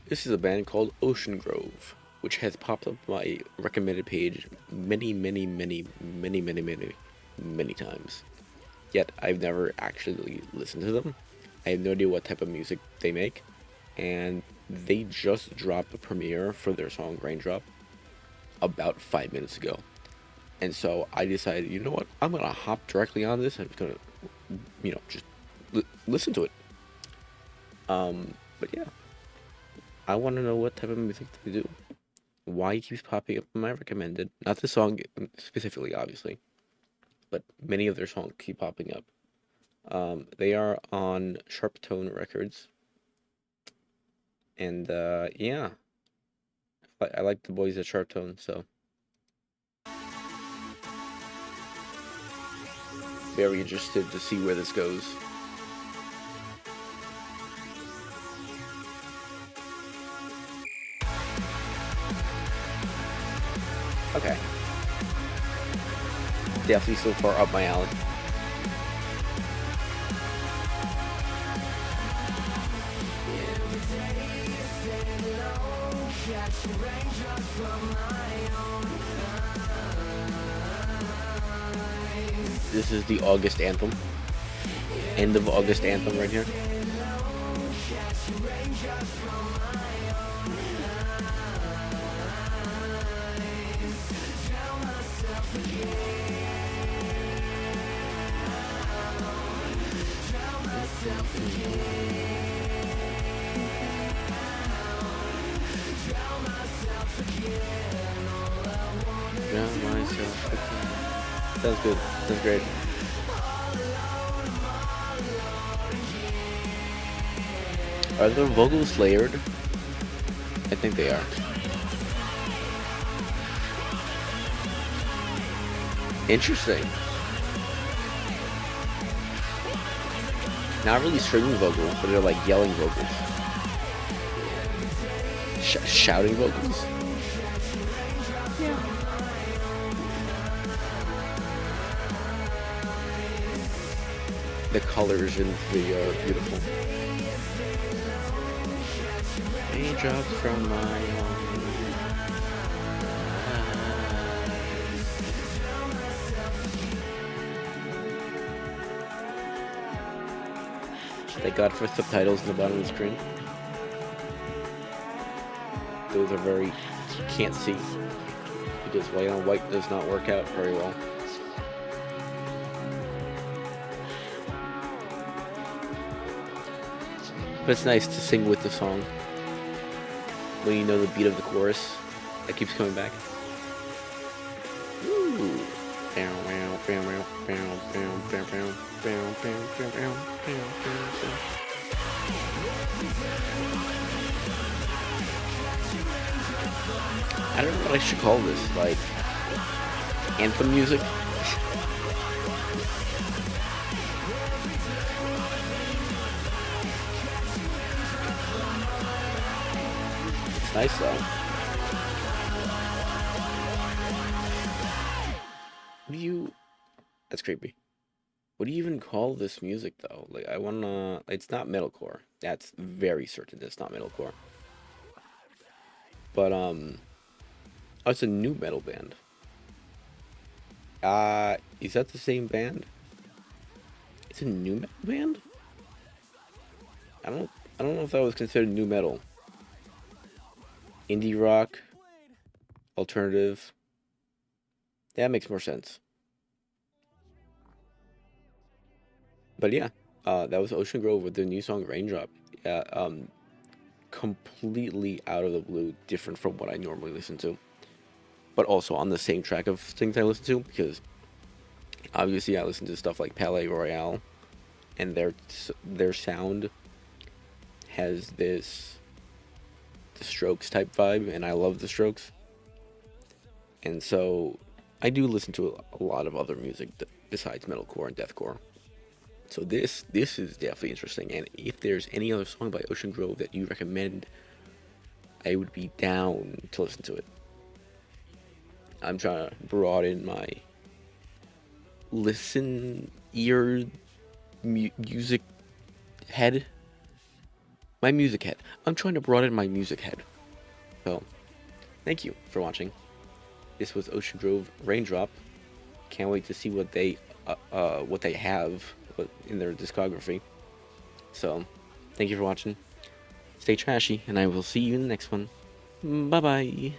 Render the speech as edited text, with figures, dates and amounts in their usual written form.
This is a band called Ocean Grove, which has popped up my recommended page many times. Yet I've never actually listened to them. I have no idea what type of music they make, and they just dropped the premiere for their song Raindrop about 5 minutes ago. And so I decided, you know what? I'm gonna hop directly on this. I'm gonna, just listen to it. But yeah, I want to know what type of music they do. Why it keeps popping up in my recommended. Not the song specifically, obviously, but many of their songs keep popping up. They are on Sharp Tone Records, and yeah, I like the boys at Sharp Tone, so very interested to see where this goes. Okay, definitely so far up my alley. This is the August anthem. End of August anthem right here. Drown myself again. Sounds good. Sounds great. Are the vocals layered? I think they are. Interesting. Not really screaming vocals, but they're like yelling vocals. Shouting vocals? Yeah. The colors in the video are beautiful. Raindrops from my Thank God for subtitles in the bottom of the screen. Those are very can't see because white on white does not work out very well. But it's nice to sing with the song when you know the beat of the chorus that keeps coming back. Ooh. I don't know what I should call this, like anthem music. It's nice though. What do you? That's creepy. What do you even call this music though? Like I wanna. It's not metalcore. That's very certain. It's not metalcore. But oh, it's a new metal band. Is that the same band? It's a new metal band? I don't know if that was considered new metal. Indie rock, alternative. That makes more sense. But yeah, that was Ocean Grove with the new song Raindrop. Yeah, completely out of the blue, different from what I normally listen to. But also on the same track of things I listen to, because obviously I listen to stuff like Palais Royale, and their sound has this the Strokes type vibe, and I love the Strokes. And so I do listen to a lot of other music besides metalcore and deathcore. So this is definitely interesting. And if there's any other song by Ocean Grove that you recommend, I would be down to listen to it. I'm trying to broaden my listen ear music head. My music head. I'm trying to broaden my music head. So, thank you for watching. This was Ocean Grove Raindrop. Can't wait to see what they have in their discography. So, thank you for watching. Stay trashy, and I will see you in the next one. Bye bye.